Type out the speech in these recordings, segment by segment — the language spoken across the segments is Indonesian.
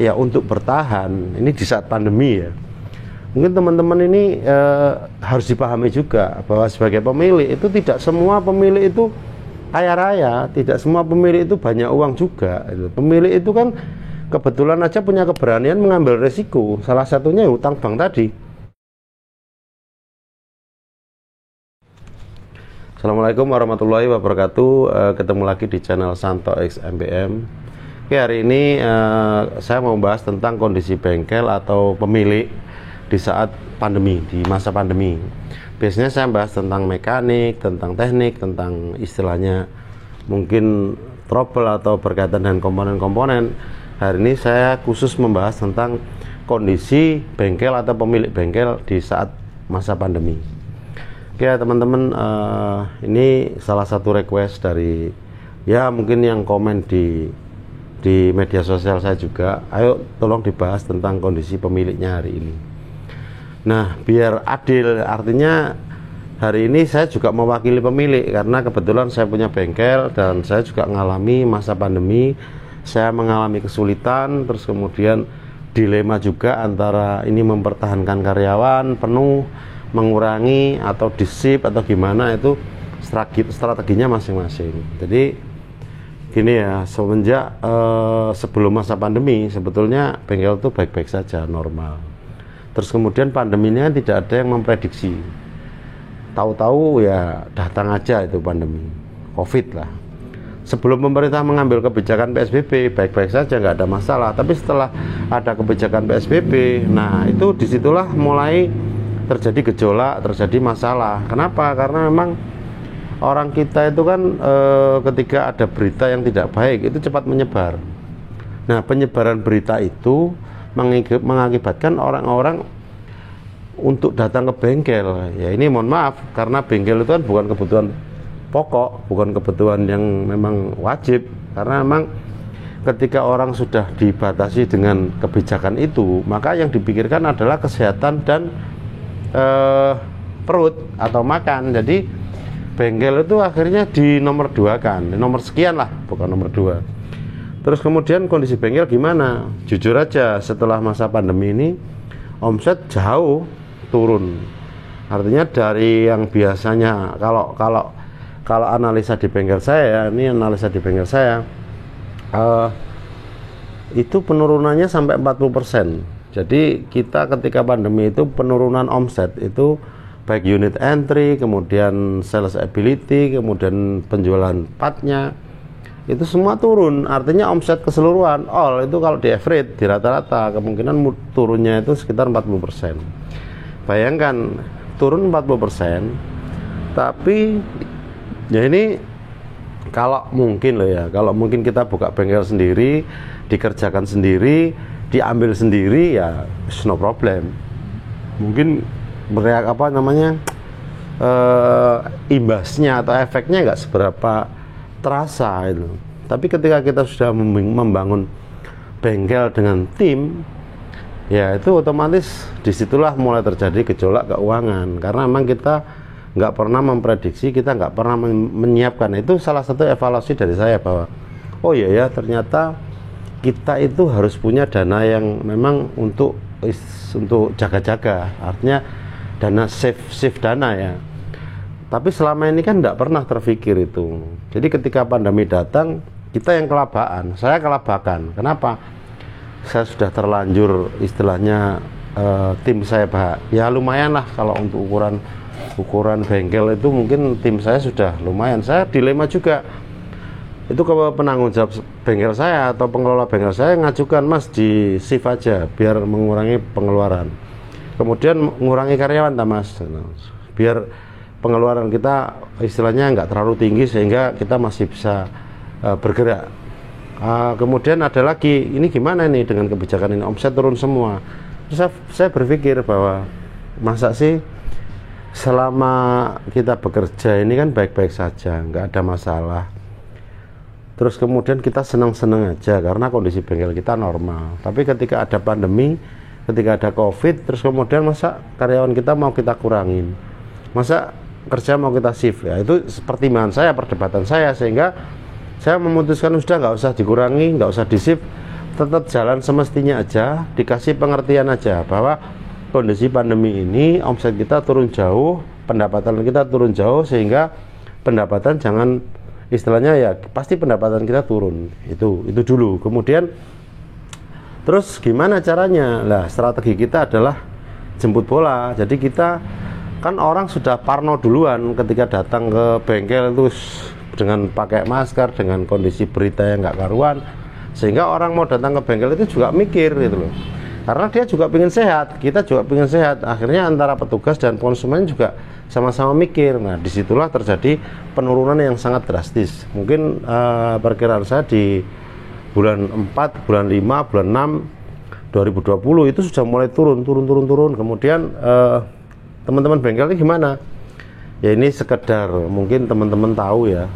ya untuk bertahan ini di saat pandemi ya. Mungkin teman-teman ini harus dipahami juga bahwa sebagai pemilik itu tidak semua pemilik itu kaya raya, tidak semua pemilik itu banyak uang juga. Pemilik itu kan kebetulan aja punya keberanian mengambil resiko. Salah satunya hutang bank tadi. Assalamualaikum warahmatullahi wabarakatuh. Ketemu lagi di channel Santo X MBM. Oke, hari ini saya mau bahas tentang kondisi bengkel atau pemilik di saat pandemi, di masa pandemi. Biasanya saya bahas tentang mekanik, tentang teknik, tentang istilahnya mungkin trouble atau berkaitan dengan komponen-komponen. Hari ini saya khusus membahas tentang kondisi bengkel atau pemilik bengkel di saat masa pandemi. Oke teman-teman, ini salah satu request dari ya mungkin yang komen di media sosial saya juga. Ayo tolong dibahas tentang kondisi pemiliknya hari ini. Nah, biar adil, artinya hari ini saya juga mewakili pemilik karena kebetulan saya punya bengkel dan saya juga mengalami masa pandemi. Saya mengalami kesulitan, terus kemudian dilema juga antara ini mempertahankan karyawan penuh, mengurangi atau disip atau gimana, itu strateginya masing-masing. Jadi gini ya, semenjak sebelum masa pandemi sebetulnya bengkel itu baik-baik saja, normal. Terus kemudian pandeminya tidak ada yang memprediksi, tahu-tahu ya datang aja itu pandemi COVID lah. Sebelum pemerintah mengambil kebijakan PSBB baik-baik saja, nggak ada masalah. Tapi setelah ada kebijakan PSBB, nah itu disitulah mulai terjadi gejolak, terjadi masalah. Kenapa? Karena memang orang kita itu kan ketika ada berita yang tidak baik itu cepat menyebar. Nah, penyebaran berita itu mengakibatkan orang-orang untuk datang ke bengkel. Ya ini mohon maaf, karena bengkel itu kan bukan kebutuhan pokok, bukan kebutuhan yang memang wajib. Karena memang ketika orang sudah dibatasi dengan kebijakan itu, maka yang dipikirkan adalah kesehatan dan perut atau makan. Jadi bengkel itu akhirnya di nomor 2 kan, nomor sekian lah, bukan nomor 2. Terus kemudian kondisi bengkel gimana? Jujur aja, setelah masa pandemi ini omset jauh turun. Artinya dari yang biasanya kalau analisa di bengkel saya, ini analisa di bengkel saya, itu penurunannya sampai 40%. Jadi kita ketika pandemi itu penurunan omset itu baik unit entry, kemudian sales ability, kemudian penjualan partnya, itu semua turun. Artinya omset keseluruhan all itu kalau di average, di rata-rata kemungkinan turunnya itu sekitar 40%. Bayangkan turun 40%, tapi ya ini kalau mungkin loh ya, kalau mungkin kita buka bengkel sendiri, dikerjakan sendiri, diambil sendiri, ya no problem. Mungkin imbasnya atau efeknya nggak seberapa terasa itu. Tapi ketika kita sudah membangun bengkel dengan tim, ya itu otomatis disitulah mulai terjadi gejolak keuangan, karena memang kita nggak pernah memprediksi, kita nggak pernah menyiapkan. Itu salah satu evaluasi dari saya bahwa oh iya ya, ternyata kita itu harus punya dana yang memang untuk jaga-jaga, artinya dana save dana ya. Tapi selama ini kan tidak pernah terpikir itu. Jadi ketika pandemi datang, kita yang kelabaan. Saya kelabakan. Kenapa? Saya sudah terlanjur istilahnya tim saya ya lumayan lah kalau untuk ukuran bengkel itu mungkin tim saya sudah lumayan. Saya dilema juga. Itu ke penanggung jawab bengkel saya atau pengelola bengkel saya ngajukan, Mas di shift aja biar mengurangi pengeluaran. Kemudian mengurangi karyawan Mas. Biar pengeluaran kita istilahnya nggak terlalu tinggi sehingga kita masih bisa bergerak. Kemudian ada lagi, ini gimana nih dengan kebijakan ini, omset turun semua. Terus saya berpikir bahwa masa sih selama kita bekerja ini kan baik-baik saja, nggak ada masalah. Terus kemudian kita senang-senang aja karena kondisi bengkel kita normal. Tapi ketika ada pandemi, ketika ada COVID, terus kemudian masa karyawan kita mau kita kurangin, masa kerja mau kita shift, ya itu pertimbangan saya, perdebatan saya, sehingga saya memutuskan sudah nggak usah dikurangi, nggak usah di shift, tetap jalan semestinya aja, dikasih pengertian aja bahwa kondisi pandemi ini omset kita turun jauh, pendapatan kita turun jauh, sehingga pendapatan jangan, istilahnya ya pasti pendapatan kita turun, itu dulu. Kemudian terus gimana caranya? Lah strategi kita adalah jemput bola. Jadi kita kan orang sudah parno duluan ketika datang ke bengkel itu dengan pakai masker, dengan kondisi berita yang nggak karuan, sehingga orang mau datang ke bengkel itu juga mikir gitu loh, karena dia juga pengen sehat, kita juga pengen sehat. Akhirnya antara petugas dan konsumen juga sama-sama mikir. Nah disitulah terjadi penurunan yang sangat drastis. Mungkin perkiraan saya di bulan 4, bulan 5, bulan 6 2020 itu sudah mulai turun. Kemudian teman-teman bengkel ini gimana? Ya ini sekedar mungkin teman-teman tahu ya,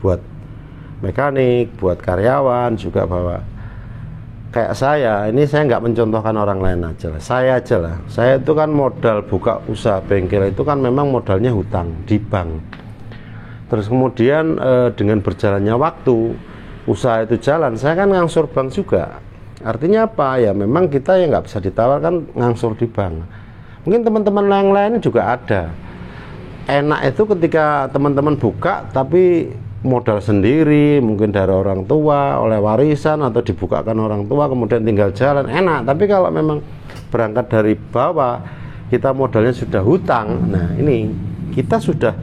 buat mekanik, buat karyawan juga, bahwa kayak saya ini, saya nggak mencontohkan orang lain aja lah, saya aja lah. Saya itu kan modal buka usaha bengkel itu kan memang modalnya hutang di bank. Terus kemudian dengan berjalannya waktu, usaha itu jalan, saya kan ngangsur bank juga. Artinya apa? Ya memang kita yang nggak bisa ditawarkan ngangsur di bank. Mungkin teman-teman yang lain juga ada. Enak itu ketika teman-teman buka tapi modal sendiri, mungkin dari orang tua, oleh warisan atau dibukakan orang tua, kemudian tinggal jalan, enak. Tapi kalau memang berangkat dari bawah, kita modalnya sudah hutang, nah ini kita sudah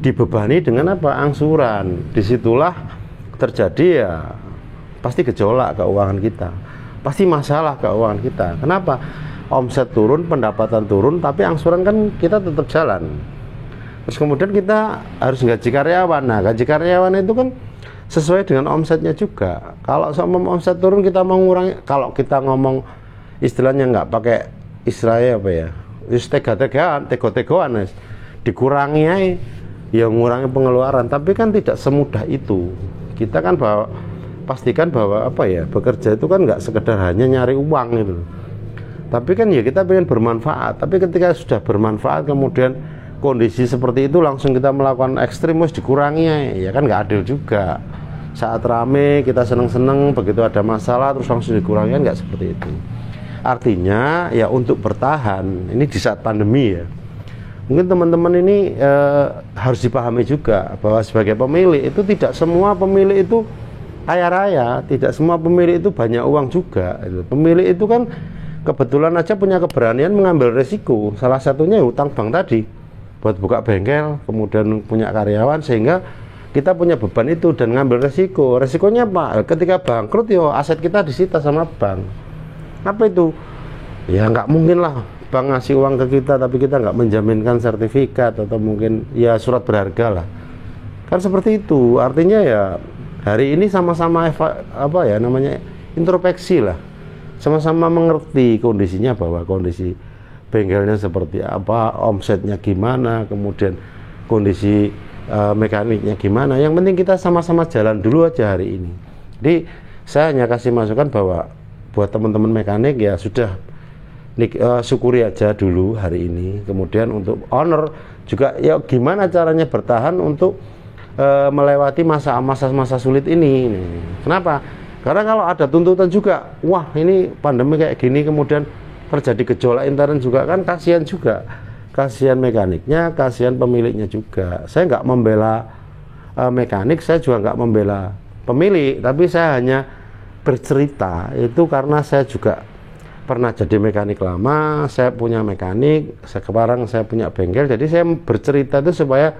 dibebani dengan apa? Angsuran. Disitulah terjadi ya pasti gejolak keuangan kita, pasti masalah keuangan kita. Kenapa? Omset turun, pendapatan turun, tapi angsuran kan kita tetap jalan. Terus kemudian kita harus gaji karyawan. Nah gaji karyawan itu kan sesuai dengan omsetnya juga. Kalau sama omset turun kita mau ngurangi, kalau kita ngomong istilahnya nggak pakai istilahnya apa ya, tego-tegoan, dikurangi aja, ya ngurangi pengeluaran. Tapi kan tidak semudah itu. Kita kan pastikan bahwa apa ya, bekerja itu kan nggak sekedar hanya nyari uang gitu. Tapi kan ya kita pengen bermanfaat. Tapi ketika sudah bermanfaat kemudian kondisi seperti itu langsung kita melakukan ekstremus, dikurangi, ya kan nggak adil juga. Saat rame kita seneng-seneng, begitu ada masalah terus langsung dikurangi, kan nggak seperti itu. Artinya ya untuk bertahan ini di saat pandemi ya, mungkin teman-teman ini harus dipahami juga bahwa sebagai pemilik itu tidak semua pemilik itu kaya raya, tidak semua pemilik itu banyak uang juga. Pemilik itu kan kebetulan aja punya keberanian mengambil resiko, salah satunya hutang bank tadi buat buka bengkel, kemudian punya karyawan, sehingga kita punya beban itu dan ngambil resiko. Resikonya apa? Ketika bangkrut yo aset kita disita sama bank. Apa itu? Ya nggak mungkin lah bank ngasih uang ke kita tapi kita nggak menjaminkan sertifikat atau mungkin ya surat berharga lah, kan seperti itu. Artinya ya hari ini sama-sama apa ya namanya, introspeksi lah, sama-sama mengerti kondisinya, bahwa kondisi bengkelnya seperti apa, omsetnya gimana, kemudian kondisi mekaniknya gimana. Yang penting kita sama-sama jalan dulu aja hari ini. Jadi saya hanya kasih masukan bahwa buat teman-teman mekanik ya sudah syukuri aja dulu hari ini. Kemudian untuk owner juga ya gimana caranya bertahan untuk melewati masa-masa sulit ini. Kenapa? Karena kalau ada tuntutan juga, wah ini pandemi kayak gini, kemudian terjadi gejolak intern juga, kan kasihan juga, kasihan mekaniknya, kasihan pemiliknya juga. Saya nggak membela mekanik, saya juga nggak membela pemilik, tapi saya hanya bercerita itu karena saya juga pernah jadi mekanik lama, saya punya mekanik, sekarang saya punya bengkel, jadi saya bercerita itu supaya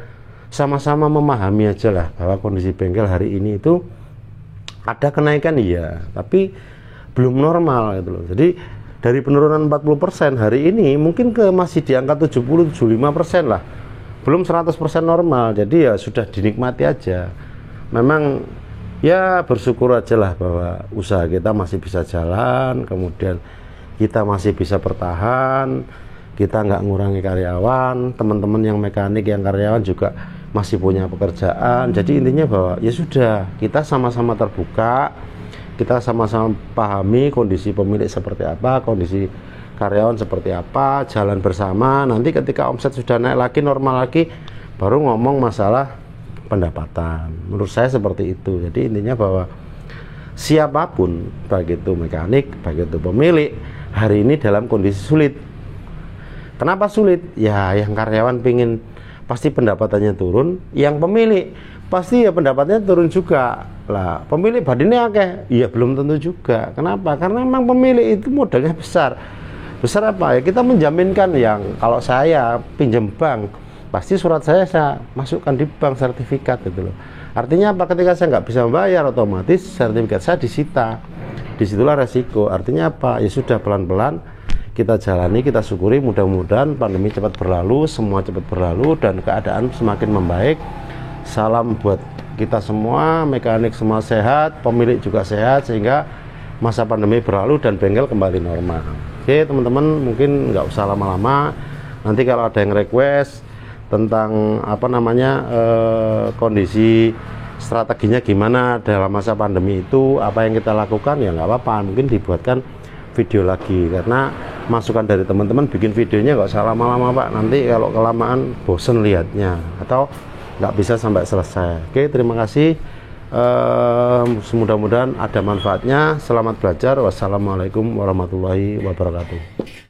sama-sama memahami aja lah bahwa kondisi bengkel hari ini itu ada kenaikan iya, tapi belum normal gitu loh. Jadi dari penurunan 40% hari ini mungkin masih di angka 70-75% lah, belum 100% normal. Jadi ya sudah dinikmati aja. Memang ya bersyukur aja lah bahwa usaha kita masih bisa jalan, kemudian kita masih bisa bertahan, kita nggak ngurangi karyawan, teman-teman yang mekanik, yang karyawan juga masih punya pekerjaan. Jadi intinya bahwa ya sudah, kita sama-sama terbuka, kita sama-sama pahami kondisi pemilik seperti apa, kondisi karyawan seperti apa, jalan bersama. Nanti ketika omset sudah naik lagi, normal lagi, baru ngomong masalah pendapatan. Menurut saya seperti itu. Jadi intinya bahwa siapapun, baik itu mekanik, baik itu pemilik, hari ini dalam kondisi sulit. Kenapa sulit? Ya yang karyawan pingin pasti pendapatannya turun, yang pemilik pasti ya pendapatnya turun juga. Lah pemilik badine akeh, ya belum tentu juga. Kenapa? Karena memang pemilik itu modalnya besar. Besar apa ya? Kita menjaminkan yang kalau saya pinjam bank, pasti surat saya masukkan di bank sertifikat gitu loh. Artinya apa? Ketika saya nggak bisa membayar, otomatis sertifikat saya disita. Disitulah resiko. Artinya apa? Ya sudah, pelan-pelan kita jalani, kita syukuri. Mudah-mudahan pandemi cepat berlalu, semua cepat berlalu, dan keadaan semakin membaik. Salam buat kita semua, mekanik semua sehat, pemilik juga sehat, sehingga masa pandemi berlalu dan bengkel kembali normal. Oke teman-teman, mungkin nggak usah lama-lama. Nanti kalau ada yang request tentang kondisi strateginya gimana dalam masa pandemi itu, apa yang kita lakukan, ya nggak apa-apa, mungkin dibuatkan video lagi, karena masukan dari teman-teman bikin videonya nggak usah lama-lama Pak, nanti kalau kelamaan bosen lihatnya atau nggak bisa sampai selesai. Oke, terima kasih, mudah-mudahan ada manfaatnya. Selamat belajar. Wassalamualaikum warahmatullahi wabarakatuh.